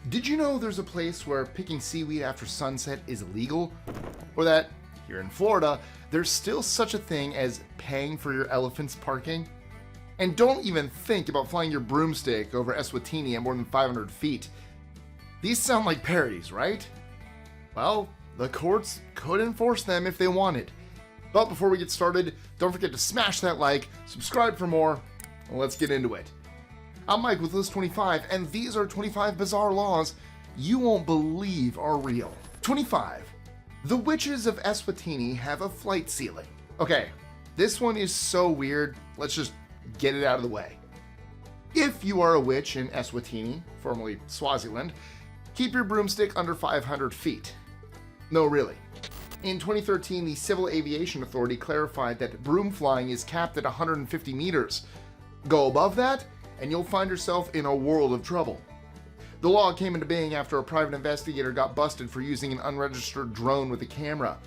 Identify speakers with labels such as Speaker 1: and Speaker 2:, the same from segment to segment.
Speaker 1: Did you know there's a place where picking seaweed after sunset is illegal? Or that, here in Florida, there's still such a thing as paying for your elephant's parking? And don't even think about flying your broomstick over Eswatini at more than 500 feet. These sound like parodies, right? Well, the courts could enforce them if they wanted. But before we get started, don't forget to smash that like, subscribe for more, and let's get into it. I'm Mike with List 25, and these are 25 bizarre laws you won't believe are real. 25. The witches of Eswatini have a flight ceiling. Okay, this one is so weird, let's just get it out of the way. If you are a witch in Eswatini, formerly Swaziland, keep your broomstick under 500 feet. No, really. In 2013, the Civil Aviation Authority clarified that broom flying is capped at 150 meters. Go above that, and you'll find yourself in a world of trouble. The law came into being after a private investigator got busted for using an unregistered drone with a camera.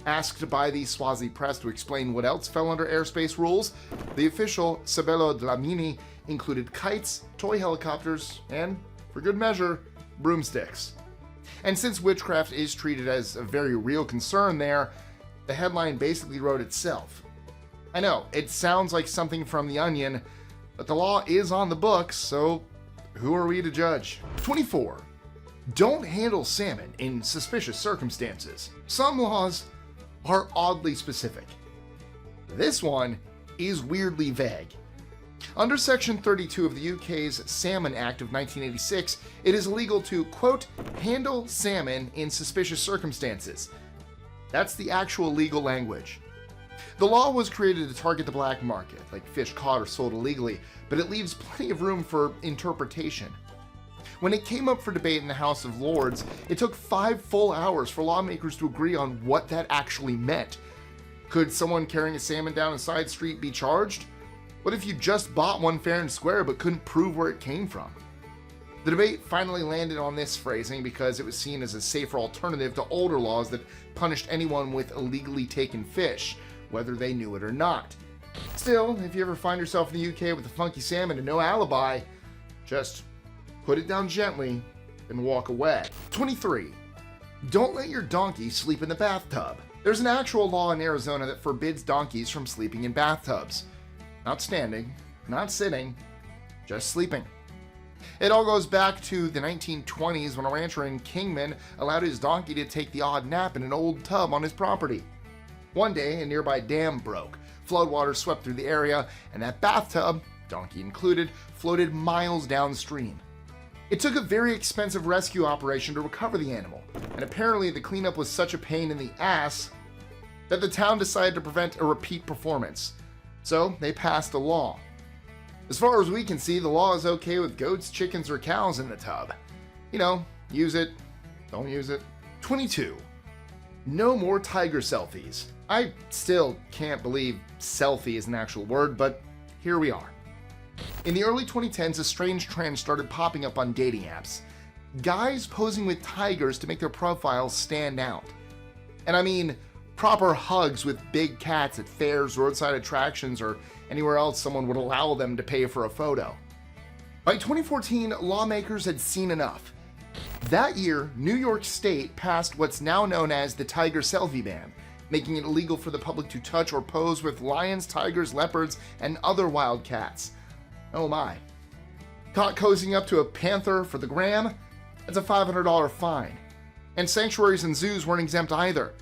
Speaker 1: Asked by the Swazi press to explain what else fell under airspace rules, the official Sabelo Dlamini included kites, toy helicopters, and, for good measure, broomsticks. And since witchcraft is treated as a very real concern there, the headline basically wrote itself. I know, it sounds like something from The Onion, but the law is on the books, so who are we to judge? 24. Don't handle salmon in suspicious circumstances. Some laws are oddly specific. This one is weirdly vague. Under Section 32 of the UK's Salmon Act of 1986, it is illegal to, quote, handle salmon in suspicious circumstances. That's the actual legal language. The law was created to target the black market, like fish caught or sold illegally, but it leaves plenty of room for interpretation. When it came up for debate in the House of Lords, it took 5 full hours for lawmakers to agree on what that actually meant. Could someone carrying a salmon down a side street be charged? What if you just bought one fair and square but couldn't prove where it came from? The debate finally landed on this phrasing because it was seen as a safer alternative to older laws that punished anyone with illegally taken fish, whether they knew it or not. Still, if you ever find yourself in the UK with a funky salmon and no alibi, just put it down gently and walk away. 23. Don't let your donkey sleep in the bathtub. There's an actual law in Arizona that forbids donkeys from sleeping in bathtubs. Not standing, not sitting, just sleeping. It all goes back to the 1920s when a rancher in Kingman allowed his donkey to take the odd nap in an old tub on his property. One day, a nearby dam broke, floodwater swept through the area, and that bathtub, donkey included, floated miles downstream. It took a very expensive rescue operation to recover the animal, and apparently the cleanup was such a pain in the ass that the town decided to prevent a repeat performance. So they passed a law. As far as we can see, the law is okay with goats, chickens, or cows in the tub. You know, use it, don't use it. 22. No more tiger selfies. I still can't believe selfie is an actual word, but here we are. In the early 2010s, a strange trend started popping up on dating apps. Guys posing with tigers to make their profiles stand out. And I mean, proper hugs with big cats at fairs, roadside attractions, or anywhere else someone would allow them to pay for a photo. By 2014, lawmakers had seen enough. That year, New York State passed what's now known as the tiger selfie ban, making it illegal for the public to touch or pose with lions, tigers, leopards, and other wild cats. Oh my. Caught cozying up to a panther for the gram? That's a $500 fine. And sanctuaries and zoos weren't exempt either.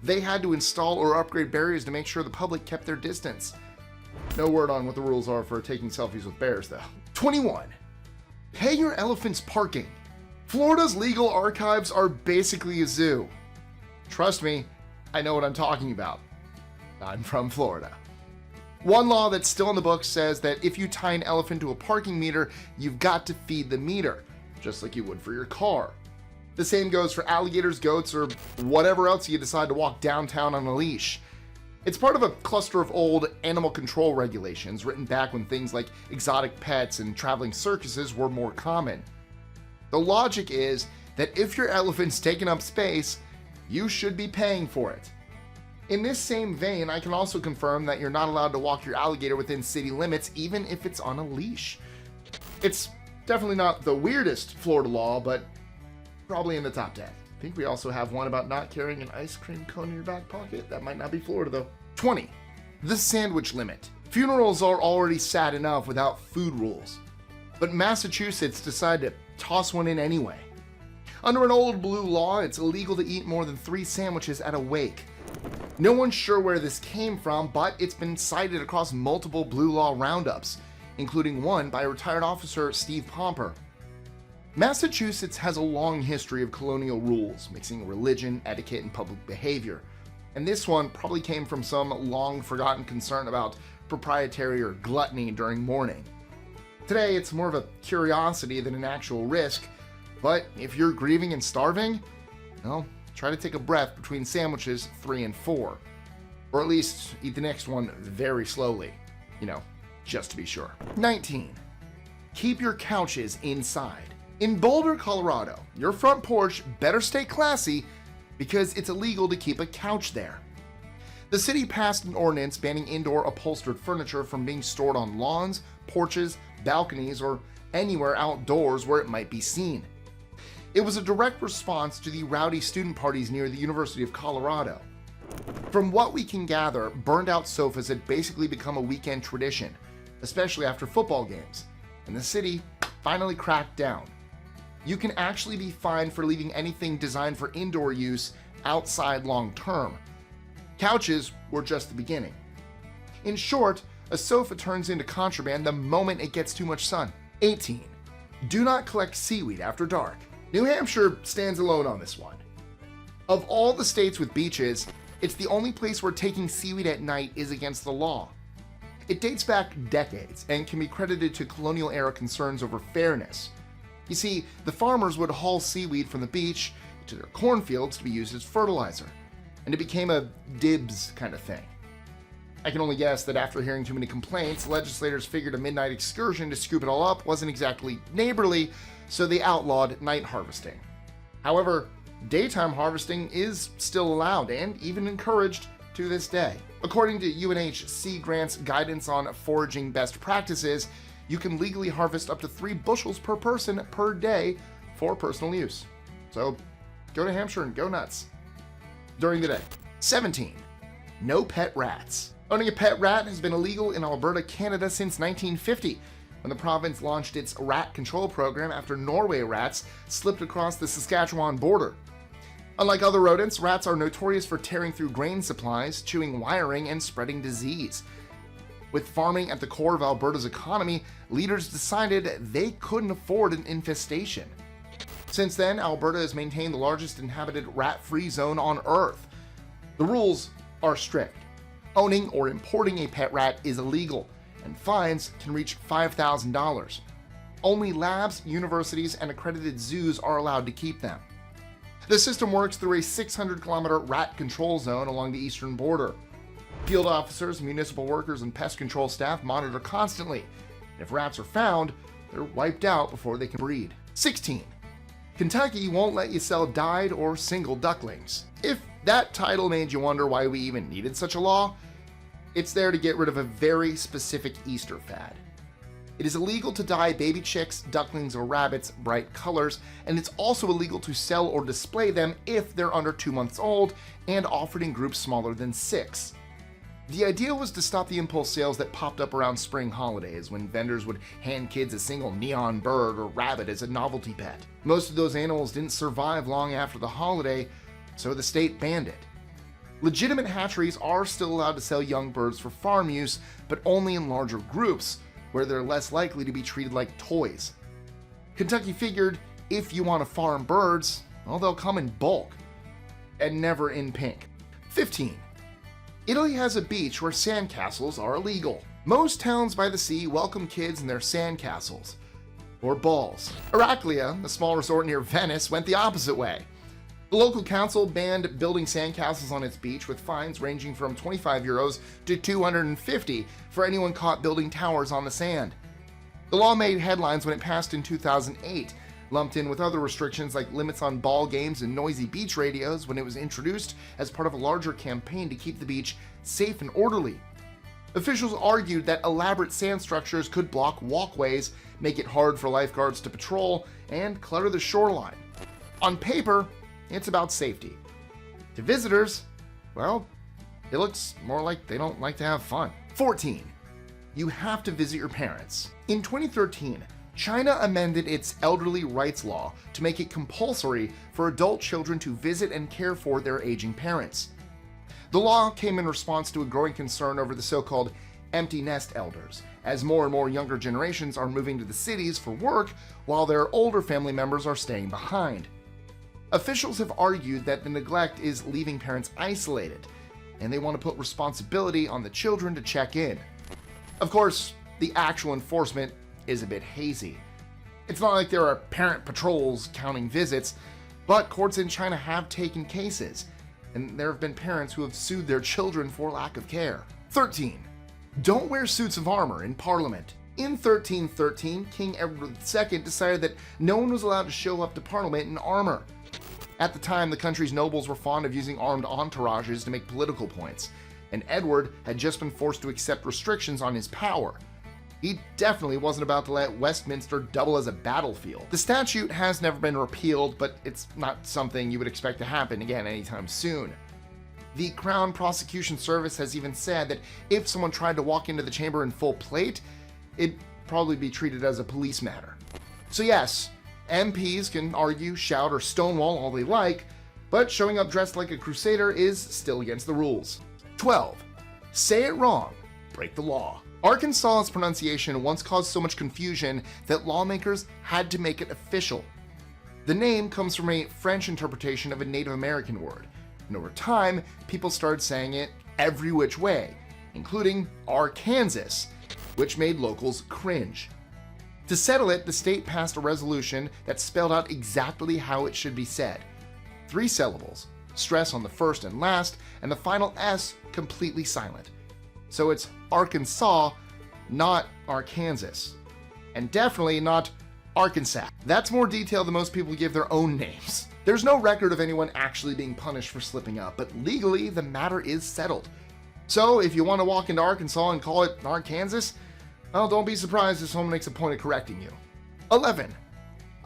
Speaker 1: They had to install or upgrade barriers to make sure the public kept their distance. No word on what the rules are for taking selfies with bears, though. 21. Pay your elephant's parking. Florida's legal archives are basically a zoo. Trust me, I know what I'm talking about. I'm from Florida. One law that's still in the book says that if you tie an elephant to a parking meter, you've got to feed the meter, just like you would for your car. The same goes for alligators, goats, or whatever else you decide to walk downtown on a leash. It's part of a cluster of old animal control regulations written back when things like exotic pets and traveling circuses were more common. The logic is that if your elephant's taking up space, you should be paying for it. In this same vein, I can also confirm that you're not allowed to walk your alligator within city limits even if it's on a leash. It's definitely not the weirdest Florida law, but probably in the top 10. I think we also have one about not carrying an ice cream cone in your back pocket. That might not be Florida though. 20. The sandwich limit. Funerals are already sad enough without food rules, but Massachusetts decided to toss one in anyway. Under an old blue law, it's illegal to eat more than 3 sandwiches at a wake. No one's sure where this came from, but it's been cited across multiple blue law roundups, including one by retired officer Steve Pomper. Massachusetts has a long history of colonial rules, mixing religion, etiquette, and public behavior. And this one probably came from some long-forgotten concern about proprietary or gluttony during mourning. Today, it's more of a curiosity than an actual risk, but if you're grieving and starving, well, try to take a breath between sandwiches 3 and 4. Or at least eat the next one very slowly. Just to be sure. 19. Keep your couches inside. In Boulder, Colorado, your front porch better stay classy because it's illegal to keep a couch there. The city passed an ordinance banning indoor upholstered furniture from being stored on lawns, porches, balconies, or anywhere outdoors where it might be seen. It was a direct response to the rowdy student parties near the University of Colorado. From what we can gather, burned out sofas had basically become a weekend tradition, especially after football games, and the city finally cracked down. You can actually be fined for leaving anything designed for indoor use outside long term. Couches were just the beginning. In short, a sofa turns into contraband the moment it gets too much sun. 18. Do not collect seaweed after dark. New Hampshire stands alone on this one. Of all the states with beaches, it's the only place where taking seaweed at night is against the law. It dates back decades and can be credited to colonial-era concerns over fairness. You see, the farmers would haul seaweed from the beach to their cornfields to be used as fertilizer, and it became a dibs kind of thing. I can only guess that after hearing too many complaints, legislators figured a midnight excursion to scoop it all up wasn't exactly neighborly, so they outlawed night harvesting. However, daytime harvesting is still allowed and even encouraged to this day. According to UNH Sea Grant's guidance on foraging best practices, you can legally harvest up to 3 bushels per person per day for personal use. So go to Hampshire and go nuts during the day. 17. No pet rats. Owning a pet rat has been illegal in Alberta, Canada since 1950, when the province launched its rat control program after Norway rats slipped across the Saskatchewan border. Unlike other rodents, rats are notorious for tearing through grain supplies, chewing wiring, and spreading disease. With farming at the core of Alberta's economy, leaders decided they couldn't afford an infestation. Since then, Alberta has maintained the largest inhabited rat-free zone on Earth. The rules are strict. Owning or importing a pet rat is illegal, and fines can reach $5,000. Only labs, universities, and accredited zoos are allowed to keep them. The system works through a 600-kilometer rat control zone along the eastern border. Field officers, municipal workers, and pest control staff monitor constantly. And if rats are found, they're wiped out before they can breed. 16. Kentucky won't let you sell dyed or single ducklings. If that title made you wonder why we even needed such a law, it's there to get rid of a very specific Easter fad. It is illegal to dye baby chicks, ducklings, or rabbits bright colors, and it's also illegal to sell or display them if they're under 2 months old and offered in groups smaller than 6. The idea was to stop the impulse sales that popped up around spring holidays when vendors would hand kids a single neon bird or rabbit as a novelty pet. Most of those animals didn't survive long after the holiday, so the state banned it. Legitimate hatcheries are still allowed to sell young birds for farm use, but only in larger groups, where they're less likely to be treated like toys. Kentucky figured if you want to farm birds, well, they'll come in bulk, and never in pink. 15. Italy has a beach where sandcastles are illegal. Most towns by the sea welcome kids in their sandcastles, or balls. Heraclea, a small resort near Venice, went the opposite way. The local council banned building sandcastles on its beach with fines ranging from €25 to $250 for anyone caught building towers on the sand. The law made headlines when it passed in 2008, lumped in with other restrictions like limits on ball games and noisy beach radios when it was introduced as part of a larger campaign to keep the beach safe and orderly. Officials argued that elaborate sand structures could block walkways, make it hard for lifeguards to patrol, and clutter the shoreline. On paper, it's about safety. To visitors, well, it looks more like they don't like to have fun. 14. You have to visit your parents. In 2013, China amended its elderly rights law to make it compulsory for adult children to visit and care for their aging parents. The law came in response to a growing concern over the so-called empty nest elders, as more and more younger generations are moving to the cities for work while their older family members are staying behind. Officials have argued that the neglect is leaving parents isolated, and they want to put responsibility on the children to check in. Of course, the actual enforcement is a bit hazy. It's not like there are parent patrols counting visits, but courts in China have taken cases, and there have been parents who have sued their children for lack of care. 13. Don't wear suits of armor in Parliament. In 1313, King Edward II decided that no one was allowed to show up to Parliament in armor. At the time, the country's nobles were fond of using armed entourages to make political points, and Edward had just been forced to accept restrictions on his power. He definitely wasn't about to let Westminster double as a battlefield. The statute has never been repealed, but it's not something you would expect to happen again anytime soon. The Crown Prosecution Service has even said that if someone tried to walk into the chamber in full plate, it'd probably be treated as a police matter. So yes, MPs can argue, shout, or stonewall all they like, but showing up dressed like a crusader is still against the rules. 12. Say it wrong, break the law. Arkansas's pronunciation once caused so much confusion that lawmakers had to make it official. The name comes from a French interpretation of a Native American word, and over time, people started saying it every which way, including Arkansas, which made locals cringe. To settle it, the state passed a resolution that spelled out exactly how it should be said. 3 syllables, stress on the first and last, and the final S completely silent. So it's Arkansas, not Arkansas. And definitely not Arkansas. That's more detail than most people give their own names. There's no record of anyone actually being punished for slipping up, but legally the matter is settled. So if you want to walk into Arkansas and call it Arkansas, well, don't be surprised if someone makes a point of correcting you. 11.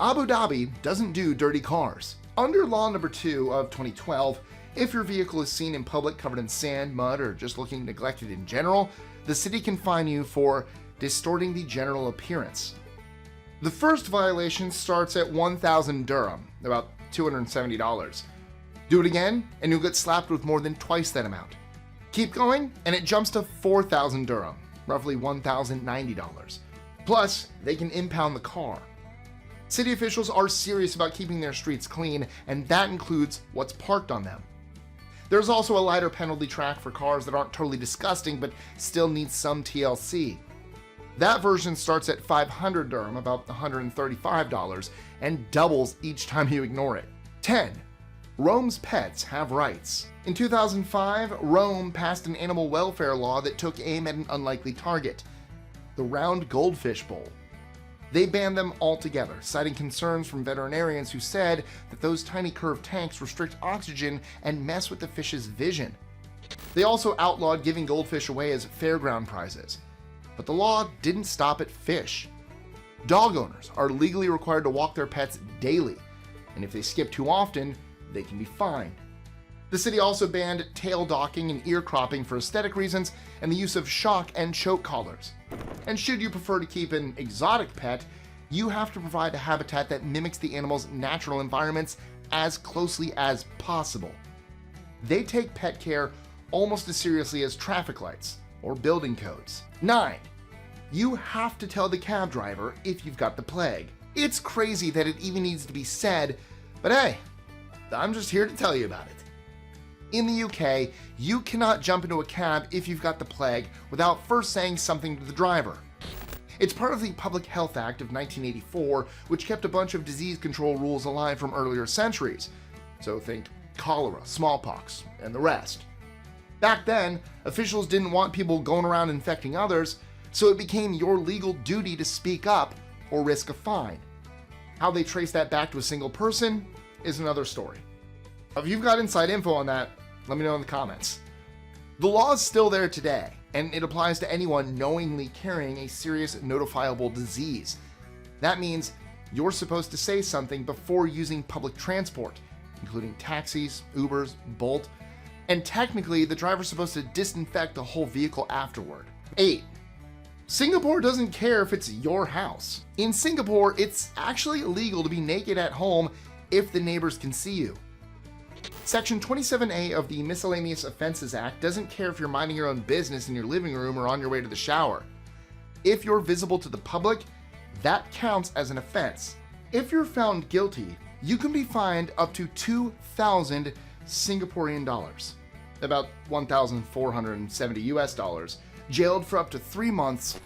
Speaker 1: Abu Dhabi doesn't do dirty cars. Under Law Number 2 of 2012, if your vehicle is seen in public covered in sand, mud, or just looking neglected in general, the city can fine you for distorting the general appearance. The first violation starts at 1,000 dirham, about $270. Do it again, and you'll get slapped with more than twice that amount. Keep going, and it jumps to 4,000 dirham, roughly $1,090. Plus, they can impound the car. City officials are serious about keeping their streets clean, and that includes what's parked on them. There's also a lighter penalty track for cars that aren't totally disgusting but still need some TLC. That version starts at 500 dirham, about $135, and doubles each time you ignore it. 10. Rome's pets have rights. In 2005, Rome passed an animal welfare law that took aim at an unlikely target, the round goldfish bowl. They banned them altogether, citing concerns from veterinarians who said that those tiny curved tanks restrict oxygen and mess with the fish's vision. They also outlawed giving goldfish away as fairground prizes. But the law didn't stop at fish. Dog owners are legally required to walk their pets daily, and if they skip too often, they can be fined. The city also banned tail docking and ear cropping for aesthetic reasons, and the use of shock and choke collars. And should you prefer to keep an exotic pet, you have to provide a habitat that mimics the animal's natural environments as closely as possible. They take pet care almost as seriously as traffic lights or building codes. 9. You have to tell the cab driver if you've got the plague. It's crazy that it even needs to be said, but hey, I'm just here to tell you about it. In the UK, you cannot jump into a cab if you've got the plague without first saying something to the driver. It's part of the Public Health Act of 1984, which kept a bunch of disease control rules alive from earlier centuries. So think cholera, smallpox, and the rest. Back then, officials didn't want people going around infecting others, so it became your legal duty to speak up or risk a fine. How they trace that back to a single person is another story. If you've got inside info on that, let me know in the comments. The law is still there today, and it applies to anyone knowingly carrying a serious notifiable disease. That means you're supposed to say something before using public transport, including taxis, Ubers, Bolt, and technically the driver's supposed to disinfect the whole vehicle afterward. 8. Singapore doesn't care if it's your house. In Singapore, it's actually illegal to be naked at home if the neighbors can see you. Section 27A of the Miscellaneous Offenses Act doesn't care if you're minding your own business in your living room or on your way to the shower. If you're visible to the public, that counts as an offense. If you're found guilty, you can be fined up to 2,000 Singaporean dollars, about 1,470 US dollars, jailed for up to 3 months.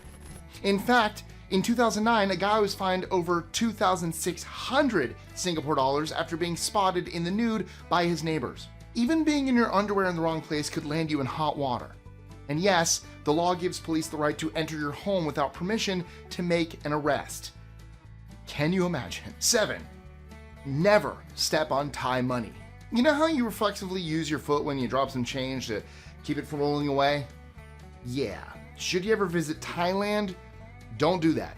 Speaker 1: In fact, in 2009, a guy was fined over 2,600 Singapore dollars after being spotted in the nude by his neighbors. Even being in your underwear in the wrong place could land you in hot water. And yes, the law gives police the right to enter your home without permission to make an arrest. Can you imagine? 7. Never step on Thai money. You know how you reflexively use your foot when you drop some change to keep it from rolling away? Yeah. Should you ever visit Thailand, don't do that.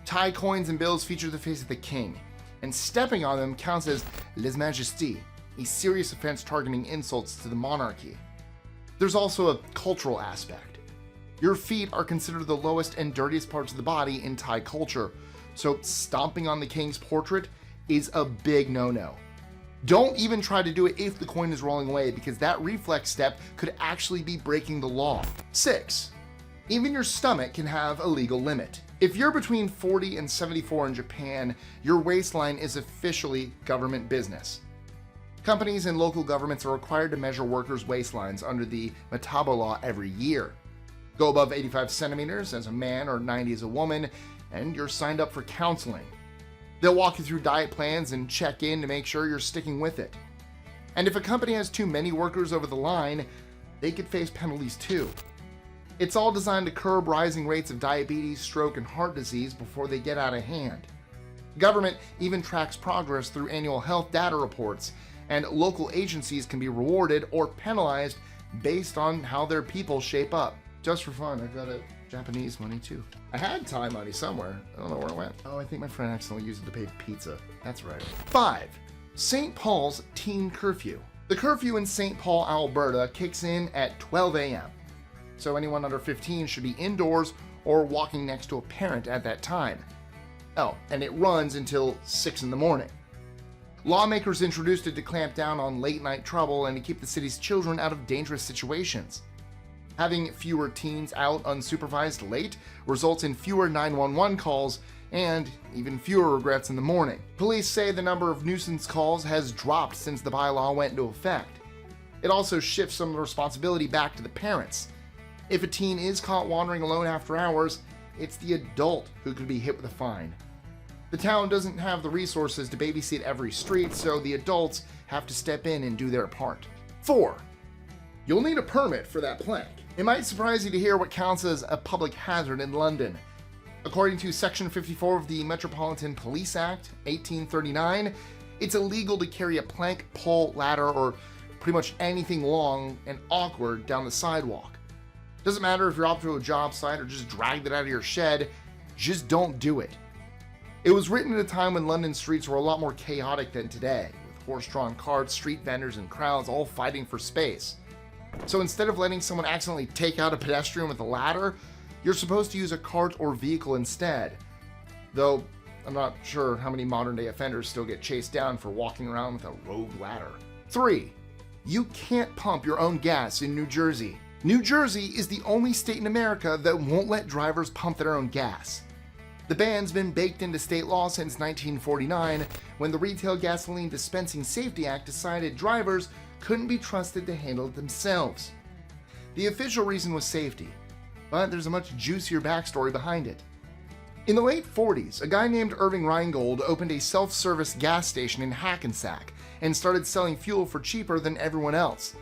Speaker 1: Thai coins and bills feature the face of the king, and stepping on them counts as lèse-majesté, a serious offense targeting insults to the monarchy. There's also a cultural aspect. Your feet are considered the lowest and dirtiest parts of the body in Thai culture, so stomping on the king's portrait is a big no-no. Don't even try to do it if the coin is rolling away, because that reflex step could actually be breaking the law. 6. Even your stomach can have a legal limit. If you're between 40 and 74 in Japan, your waistline is officially government business. Companies and local governments are required to measure workers' waistlines under the Bathtub law every year. Go above 85 centimeters as a man or 90 as a woman, and you're signed up for counseling. They'll walk you through diet plans and check in to make sure you're sticking with it. And if a company has too many workers over the line, they could face penalties too. It's all designed to curb rising rates of diabetes, stroke, and heart disease before they get out of hand. Government even tracks progress through annual health data reports, and local agencies can be rewarded or penalized based on how their people shape up. Just for fun, I've got a Japanese money too. I had Thai money somewhere. I don't know where it went. Oh, I think my friend accidentally used it to pay pizza. That's right. 5. St. Paul's teen curfew. The curfew in St. Paul, Alberta kicks in at 12 a.m. So anyone under 15 should be indoors or walking next to a parent at that time. Oh, and it runs until 6 in the morning. Lawmakers introduced it to clamp down on late-night trouble and to keep the city's children out of dangerous situations. Having fewer teens out unsupervised late results in fewer 911 calls and even fewer regrets in the morning. Police say the number of nuisance calls has dropped since the bylaw went into effect. It also shifts some of the responsibility back to the parents. If a teen is caught wandering alone after hours, it's the adult who could be hit with a fine. The town doesn't have the resources to babysit every street, so the adults have to step in and do their part. 4. You'll need a permit for that plank. It might surprise you to hear what counts as a public hazard in London. According to Section 54 of the Metropolitan Police Act, 1839, it's illegal to carry a plank, pole, ladder, or pretty much anything long and awkward down the sidewalk. Doesn't matter if you're off to a job site or just dragged it out of your shed, just don't do it. It was written at a time when London streets were a lot more chaotic than today, with horse-drawn carts, street vendors, and crowds all fighting for space. So instead of letting someone accidentally take out a pedestrian with a ladder, you're supposed to use a cart or vehicle instead. Though, I'm not sure how many modern-day offenders still get chased down for walking around with a rogue ladder. 3. You can't pump your own gas in New Jersey. New Jersey is the only state in America that won't let drivers pump their own gas. The ban's been baked into state law since 1949, when the Retail Gasoline Dispensing Safety Act decided drivers couldn't be trusted to handle it themselves. The official reason was safety, but there's a much juicier backstory behind it. In the late 40s, a guy named Irving Reingold opened a self-service gas station in Hackensack and started selling fuel for cheaper than everyone else.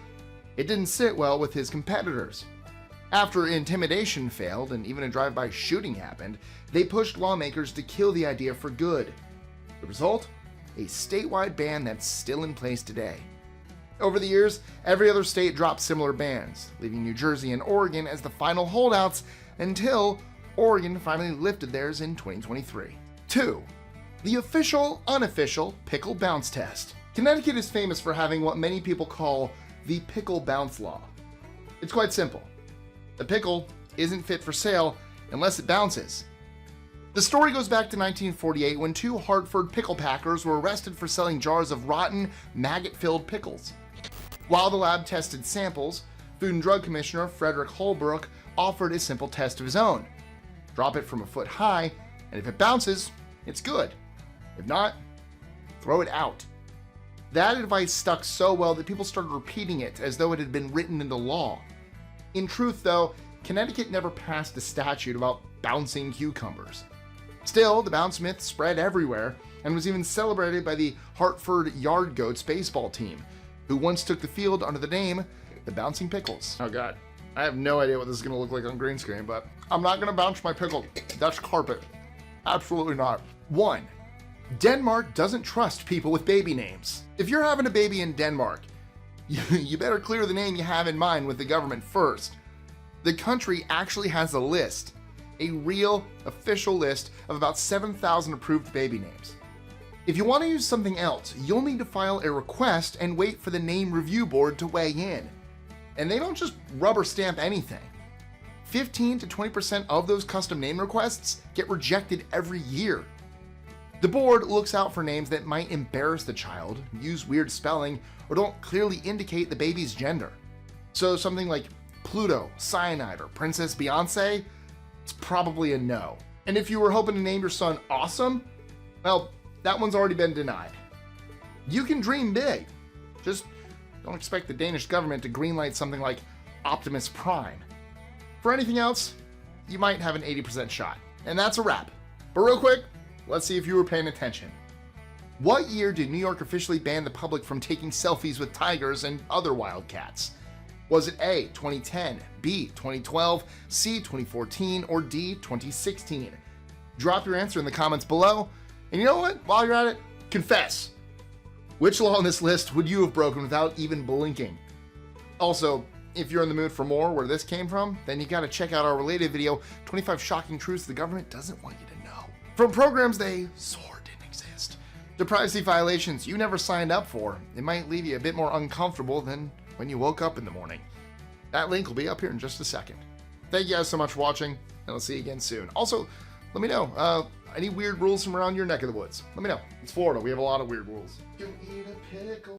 Speaker 1: It didn't sit well with his competitors. After intimidation failed and even a drive-by shooting happened, they pushed lawmakers to kill the idea for good. The result? A statewide ban that's still in place today. Over the years, every other state dropped similar bans, leaving New Jersey and Oregon as the final holdouts until Oregon finally lifted theirs in 2023. 2. The official, unofficial pickle bounce test. Connecticut is famous for having what many people call the pickle bounce law. It's quite simple. The pickle isn't fit for sale unless it bounces. The story goes back to 1948 when two Hartford pickle packers were arrested for selling jars of rotten, maggot-filled pickles. While the lab tested samples, Food and Drug Commissioner Frederick Holbrook offered a simple test of his own. Drop it from a foot high, and if it bounces, it's good. If not, throw it out. That advice stuck so well that people started repeating it as though it had been written into law. In truth, though, Connecticut never passed a statute about bouncing cucumbers. Still, the bounce myth spread everywhere and was even celebrated by the Hartford Yard Goats baseball team, who once took the field under the name the Bouncing Pickles. Oh god, I have no idea what this is going to look like on green screen, but I'm not going to bounce my pickle. That's carpet. Absolutely not. 1. Denmark doesn't trust people with baby names. If you're having a baby in Denmark, you better clear the name you have in mind with the government first. The country actually has a list, a real official list of about 7,000 approved baby names. If you want to use something else, you'll need to file a request and wait for the name review board to weigh in. And they don't just rubber stamp anything. 15 to 20% of those custom name requests get rejected every year. The board looks out for names that might embarrass the child, use weird spelling, or don't clearly indicate the baby's gender. So something like Pluto, Cyanide, or Princess Beyonce, it's probably a no. And if you were hoping to name your son Awesome, well, that one's already been denied. You can dream big. Just don't expect the Danish government to greenlight something like Optimus Prime. For anything else, you might have an 80% shot. And that's a wrap. But real quick, let's see if you were paying attention. What year did New York officially ban the public from taking selfies with tigers and other wild cats? Was it A, 2010, B, 2012, C, 2014, or D, 2016? Drop your answer in the comments below. And you know what? While you're at it, confess. Which law on this list would you have broken without even blinking? Also, if you're in the mood for more where this came from, then you gotta check out our related video, 25 Shocking Truths the Government Doesn't Want You to Know. From programs they swore didn't exist, to privacy violations you never signed up for, it might leave you a bit more uncomfortable than when you woke up in the morning. That link will be up here in just a second. Thank you guys so much for watching, and I'll see you again soon. Also, let me know, any weird rules from around your neck of the woods. Let me know. It's Florida. We have a lot of weird rules. You eat a pickle.